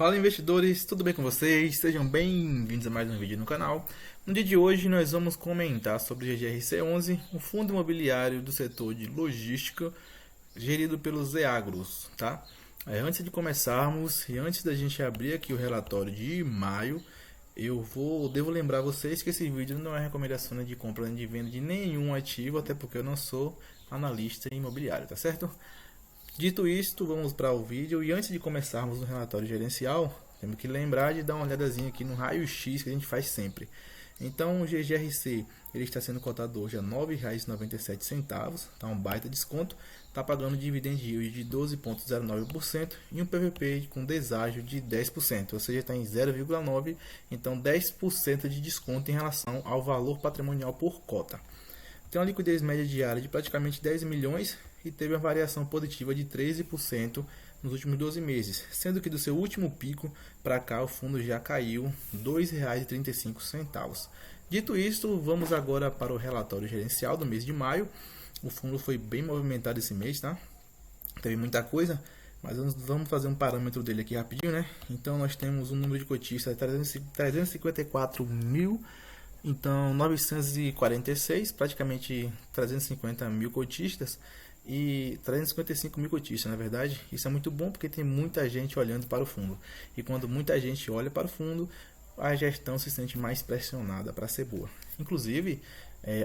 Fala investidores, tudo bem com vocês? Sejam bem-vindos a mais um vídeo no canal. No dia de hoje nós vamos comentar sobre o GGRC11, um fundo imobiliário do setor de logística gerido pelos Zeagros, tá? Antes de começarmos e antes da gente abrir aqui o relatório de maio, devo lembrar vocês que esse vídeo não é recomendação de compra nem de venda de nenhum ativo, até porque eu não sou analista imobiliário, tá certo? Dito isto, vamos para o vídeo e antes de começarmos no relatório gerencial, temos que lembrar de dar uma olhadazinha aqui no raio-x que a gente faz sempre. Então o GGRC ele está sendo cotado hoje a R$ 9,97, está um baita desconto, está pagando dividend yield de 12,09% e um PVP com deságio de 10%, ou seja, está em 0,9%, então 10% de desconto em relação ao valor patrimonial por cota. Tem uma liquidez média diária de praticamente 10 milhões e teve uma variação positiva de 13% nos últimos 12 meses, sendo que do seu último pico para cá o fundo já caiu R$ 2,35. Dito isto, vamos agora para o relatório gerencial do mês de maio. O fundo foi bem movimentado esse mês, tá? Teve muita coisa, mas vamos fazer um parâmetro dele aqui rapidinho, né? Então nós temos um número de cotistas de 354 mil. Então 946, praticamente 350 mil cotistas e 355 mil cotistas, na verdade. Isso é muito bom porque tem muita gente olhando para o fundo, e quando muita gente olha para o fundo, a gestão se sente mais pressionada para ser boa. Inclusive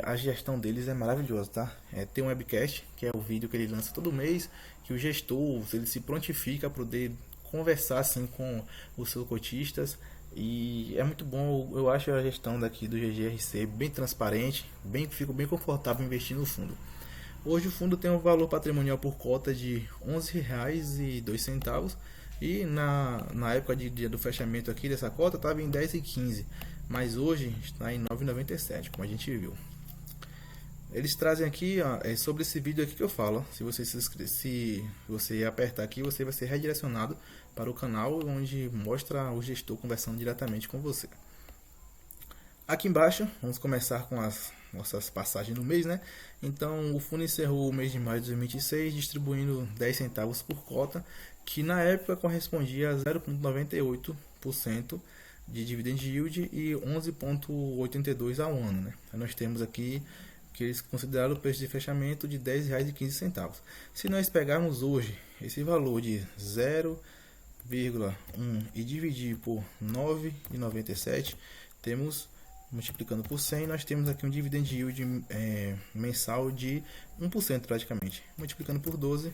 a gestão deles é maravilhosa, tá? Tem um webcast, que é o vídeo que ele lança todo mês, que o gestor ele se prontifica para poder conversar assim com os seus cotistas. E é muito bom, eu acho a gestão daqui do GGRC bem transparente, fico bem confortável investindo no fundo. Hoje o fundo tem um valor patrimonial por cota de R$ 11,02 e na época do fechamento aqui dessa cota estava em 10,15, mas hoje está em 9,97, como a gente viu. Eles trazem aqui sobre esse vídeo aqui que eu falo. Se você apertar aqui, você vai ser redirecionado para o canal onde mostra o gestor conversando diretamente com você. Aqui embaixo, vamos começar com as nossas passagens no mês, né? Então, o fundo encerrou o mês de maio de 2026 distribuindo 10 centavos por cota, que na época correspondia a 0,98% de dividend yield e 11,82% ao ano, né? Então, nós temos aqui que eles consideraram o preço de fechamento de R$ 10,15. Se nós pegarmos hoje esse valor de 0,1 e dividir por 9,97, temos, multiplicando por 100, nós temos aqui um dividend yield mensal de 1% praticamente. Multiplicando por 12,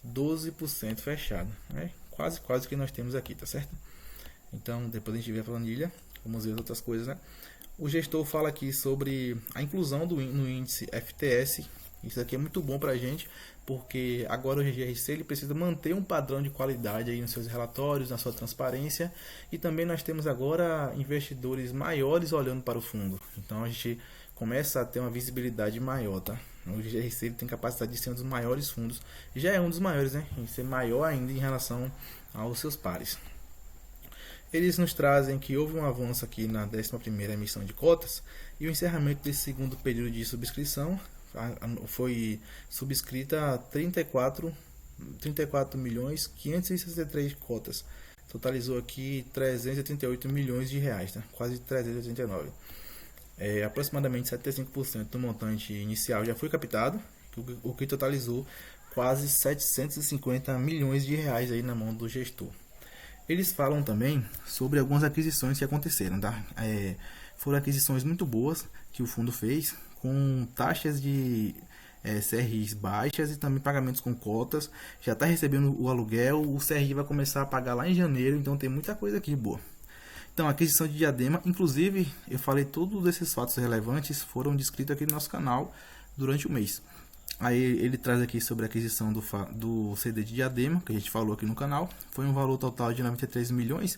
12% fechado, né? Quase que nós temos aqui, tá certo? Então, depois a gente vê a planilha, vamos ver as outras coisas, né? O gestor fala aqui sobre a inclusão no índice FTS. Isso aqui é muito bom para a gente, porque agora o GGRC ele precisa manter um padrão de qualidade aí nos seus relatórios, na sua transparência, e também nós temos agora investidores maiores olhando para o fundo. Então a gente começa a ter uma visibilidade maior, tá? O GGRC ele tem capacidade de ser um dos maiores fundos, já é um dos maiores, né? E ser maior ainda em relação aos seus pares. Eles nos trazem que houve um avanço aqui na 11ª emissão de cotas e o encerramento desse segundo período de subscrição foi subscrita 34.563 cotas. Totalizou aqui 338 milhões de reais, tá? Quase 389. Aproximadamente 75% do montante inicial já foi captado, o que totalizou quase 750 milhões de reais aí na mão do gestor. Eles falam também sobre algumas aquisições que aconteceram, tá? Foram aquisições muito boas que o fundo fez, com taxas de CRIs baixas e também pagamentos com cotas. Já está recebendo o aluguel, o CRI vai começar a pagar lá em janeiro, então tem muita coisa aqui boa. Então, a aquisição de Diadema, inclusive, eu falei todos esses fatos relevantes foram descritos aqui no nosso canal durante o mês. Aí ele traz aqui sobre a aquisição do CD de Diadema, que a gente falou aqui no canal. Foi um valor total de 93 milhões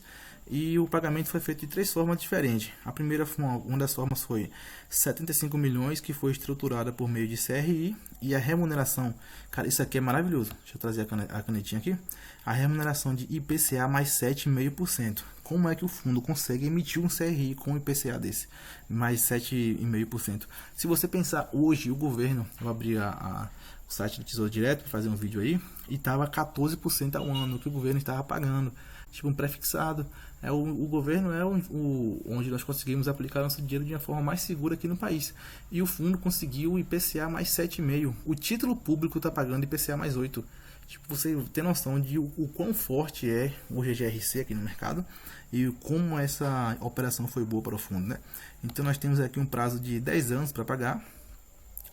e o pagamento foi feito de 3 formas diferentes. A primeira, uma das formas foi 75 milhões, que foi estruturada por meio de CRI, e a remuneração, cara, isso aqui é maravilhoso. Deixa eu trazer a canetinha aqui. A remuneração de IPCA mais 7,5%. Como é que o fundo consegue emitir um CRI com IPCA desse? Mais 7,5%. Se você pensar hoje, o governo, eu vou abrir o site do Tesouro Direto para fazer um vídeo aí, e estava 14% ao ano que o governo estava pagando. tipo um prefixado. O governo é onde nós conseguimos aplicar nosso dinheiro de uma forma mais segura aqui no país. E o fundo conseguiu IPCA mais 7,5. O título público está pagando IPCA mais 8. Tipo, você tem noção de o quão forte é o GGRC aqui no mercado e como essa operação foi boa para o fundo, né? Então nós temos aqui um prazo de 10 anos para pagar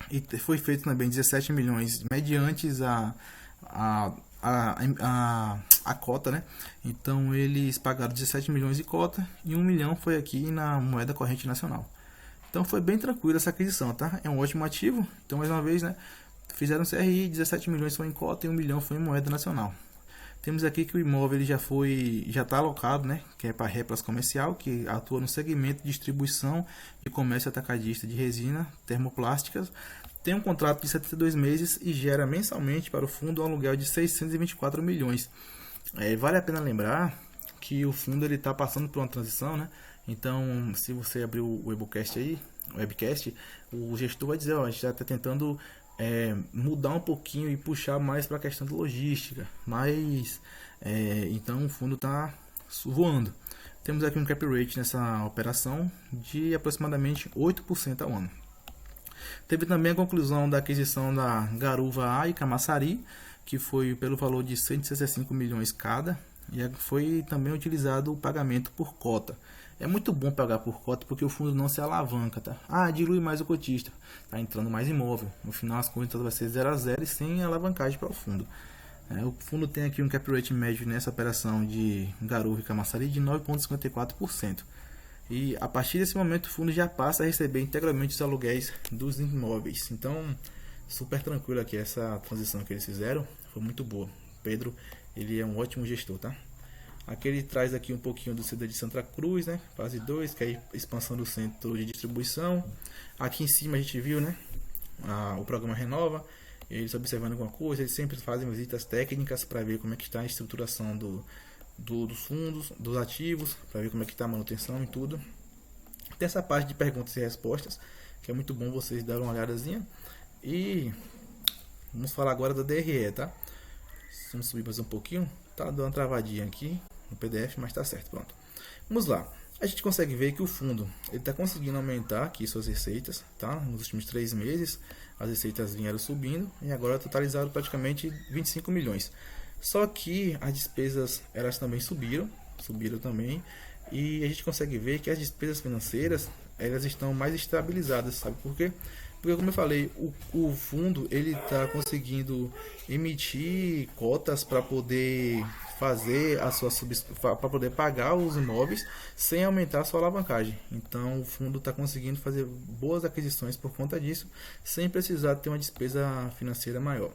e foi feito também 17 milhões mediante a cota, né? Então eles pagaram 17 milhões de cota e 1 milhão foi aqui na moeda corrente nacional. Então foi bem tranquilo essa aquisição, tá? É um ótimo ativo. Então mais uma vez, né? Fizeram CRI, 17 milhões foi em cota e 1 milhão foi em moeda nacional. Temos aqui que o imóvel ele já está alocado, né? Que é para Replas Comercial, que atua no segmento de distribuição de comércio atacadista de resina termoplásticas. Tem um contrato de 72 meses e gera mensalmente para o fundo um aluguel de 624 milhões. Vale a pena lembrar que o fundo está passando por uma transição, né? Então, se você abrir o webcast, o gestor vai dizer, ó, a gente está tentando mudar um pouquinho e puxar mais para a questão de logística, mas então o fundo está voando. Temos aqui um cap rate nessa operação de aproximadamente 8% ao ano. Teve também a conclusão da aquisição da Garuva A e Camaçari, que foi pelo valor de 165 milhões cada, e foi também utilizado o pagamento por cota. É muito bom pagar por cota porque o fundo não se alavanca, tá? Dilui mais o cotista, tá entrando mais imóvel. No final as contas vai ser 0 a 0 e sem alavancagem para o fundo. O fundo tem aqui um cap rate médio nessa operação de Garuva e Camaçari de 9,54%. E a partir desse momento o fundo já passa a receber integralmente os aluguéis dos imóveis. Então, super tranquilo aqui essa transição que eles fizeram, foi muito boa. Pedro, ele é um ótimo gestor, tá? Aqui ele traz aqui um pouquinho do CD de Santa Cruz, né? Fase 2, que é a expansão do centro de distribuição. Aqui em cima a gente viu, né? O programa Renova. Eles observando alguma coisa, eles sempre fazem visitas técnicas para ver como é que está a estruturação dos fundos, dos ativos, para ver como é que está a manutenção e tudo. Tem essa parte de perguntas e respostas, que é muito bom vocês darem uma olhadazinha. E vamos falar agora da DRE, tá? Vamos subir mais um pouquinho. Tá dando uma travadinha aqui no PDF, mas tá certo, pronto. Vamos lá. A gente consegue ver que o fundo ele está conseguindo aumentar aqui suas receitas, tá? Nos últimos 3 meses as receitas vieram subindo e agora totalizaram praticamente 25 milhões. Só que as despesas elas também subiram também, e a gente consegue ver que as despesas financeiras elas estão mais estabilizadas, sabe por quê? Porque como eu falei, o fundo ele está conseguindo emitir cotas para poder fazer a sua para poder pagar os imóveis sem aumentar a sua alavancagem. Então o fundo está conseguindo fazer boas aquisições por conta disso, sem precisar ter uma despesa financeira maior.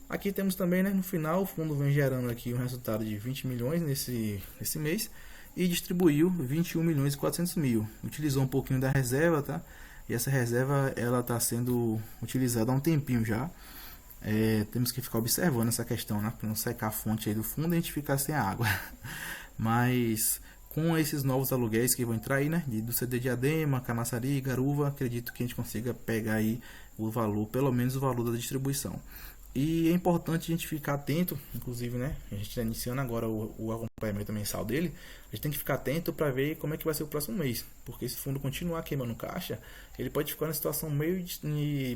Aqui temos também, né, no final, o fundo vem gerando aqui um resultado de 20 milhões nesse mês e distribuiu 21 milhões e 400 mil. Utilizou um pouquinho da reserva, tá? E essa reserva ela está sendo utilizada há um tempinho já. Temos que ficar observando essa questão, né? Para não secar a fonte aí do fundo e a gente ficar sem água. Mas com esses novos aluguéis que vão entrar aí, né? Do CD Diadema, Camaçari, Garuva, acredito que a gente consiga pegar aí o valor, pelo menos o valor da distribuição. E é importante a gente ficar atento, inclusive, né? A gente está iniciando agora o acompanhamento mensal dele. A gente tem que ficar atento para ver como é que vai ser o próximo mês. Porque se o fundo continuar queimando caixa, ele pode ficar numa situação meio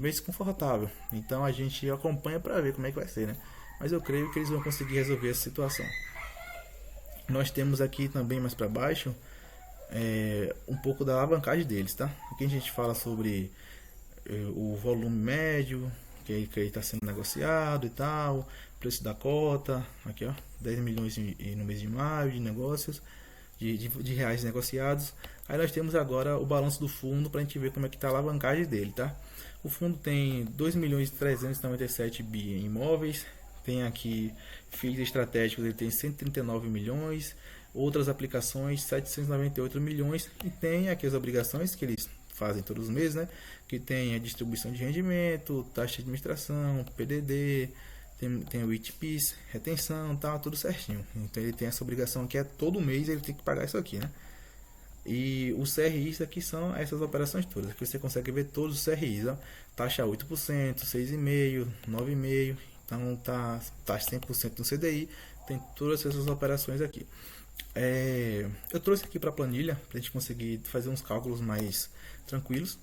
desconfortável. Então a gente acompanha para ver como é que vai ser, né? Mas eu creio que eles vão conseguir resolver essa situação. Nós temos aqui também mais para baixo um pouco da alavancagem deles, tá? Aqui a gente fala sobre o volume médio que está sendo negociado e tal, preço da cota, aqui ó, 10 milhões no mês de maio de negócios, de reais negociados. Aí nós temos agora o balanço do fundo para a gente ver como é que está a alavancagem dele, tá? O fundo tem 2 milhões e 397 bi em imóveis, tem aqui FIIs estratégicos, ele tem 139 milhões, outras aplicações 798 milhões e tem aqui as obrigações que eles fazem todos os meses, né? Que tem a distribuição de rendimento, taxa de administração, PDD, tem o ITPIS, retenção, tá tudo certinho. Então ele tem essa obrigação que é todo mês ele tem que pagar isso aqui, né? E os CRIs aqui são essas operações todas. Aqui você consegue ver todos os CRIs, ó. Taxa 8%, 6,5%, 9,5%. Então tá 100% no CDI, tem todas essas operações aqui. Eu trouxe aqui para a planilha para a gente conseguir fazer uns cálculos mais tranquilos.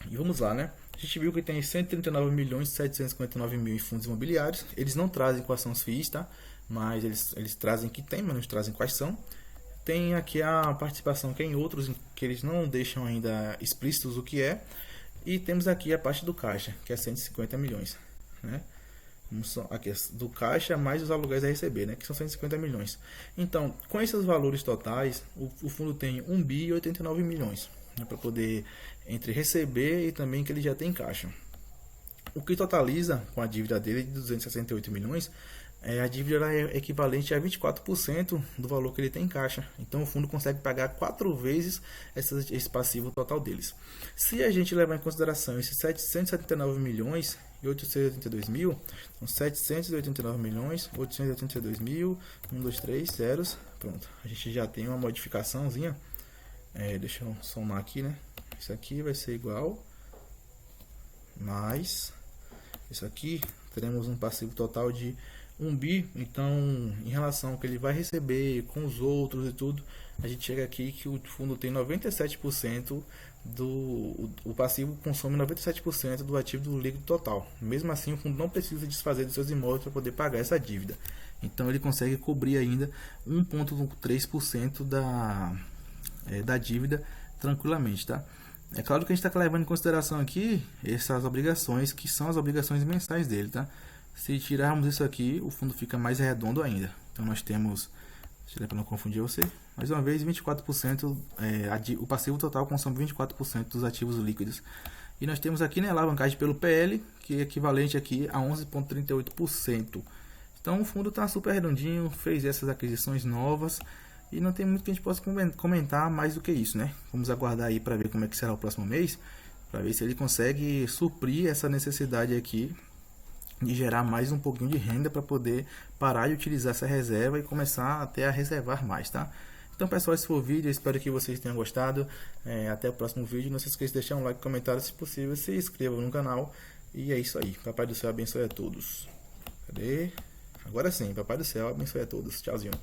E vamos lá, né? A gente viu que tem 139.759.000 em fundos imobiliários. Eles não trazem quais são os FIIs, tá? Mas eles trazem que tem, mas não trazem quais são. Tem aqui a participação que é em outros, que eles não deixam ainda explícitos o que é. E temos aqui a parte do caixa, que é 150 milhões, né? Aqui do caixa mais os aluguéis a receber, né? Que são 150 milhões. Então, com esses valores totais, o fundo tem 1 bi e 89 milhões, né, para poder entre receber e também que ele já tem caixa. O que totaliza com a dívida dele de 268 milhões, a dívida é equivalente a 24% do valor que ele tem em caixa. Então o fundo consegue pagar 4 vezes esse passivo total deles. Se a gente levar em consideração esses 779 milhões e 882 mil, são 789 milhões, 882 mil, 1, 2, 3, zeros. Pronto, a gente já tem uma modificaçãozinha. Deixa eu somar aqui, né? Isso aqui vai ser igual mais isso aqui. Teremos um passivo total de 1 bi. Então, em relação ao que ele vai receber com os outros e tudo, a gente chega aqui que o fundo tem 97% o passivo consome 97% do ativo do líquido total. Mesmo assim, o fundo não precisa desfazer dos seus imóveis para poder pagar essa dívida. Então, ele consegue cobrir ainda 1,3% da dívida tranquilamente, tá? É claro que a gente está levando em consideração aqui essas obrigações, que são as obrigações mensais dele, tá? Se tirarmos isso aqui, o fundo fica mais redondo ainda. Então nós temos, para não confundir você, mais uma vez 24%, o passivo total consome 24% dos ativos líquidos. E nós temos aqui, né, a alavancagem pelo PL, que é equivalente aqui a 11,38%. Então o fundo está super redondinho, fez essas aquisições novas e não tem muito que a gente possa comentar mais do que isso, né? Vamos aguardar aí para ver como é que será o próximo mês, para ver se ele consegue suprir essa necessidade aqui de gerar mais um pouquinho de renda para poder parar de utilizar essa reserva e começar até a reservar mais, tá? Então, pessoal, esse foi o vídeo, eu espero que vocês tenham gostado. Até o próximo vídeo, não se esqueça de deixar um like, comentário, se possível, se inscreva no canal. E é isso aí, Papai do Céu abençoe a todos. Cadê? Agora sim, Papai do Céu abençoe a todos. Tchauzinho.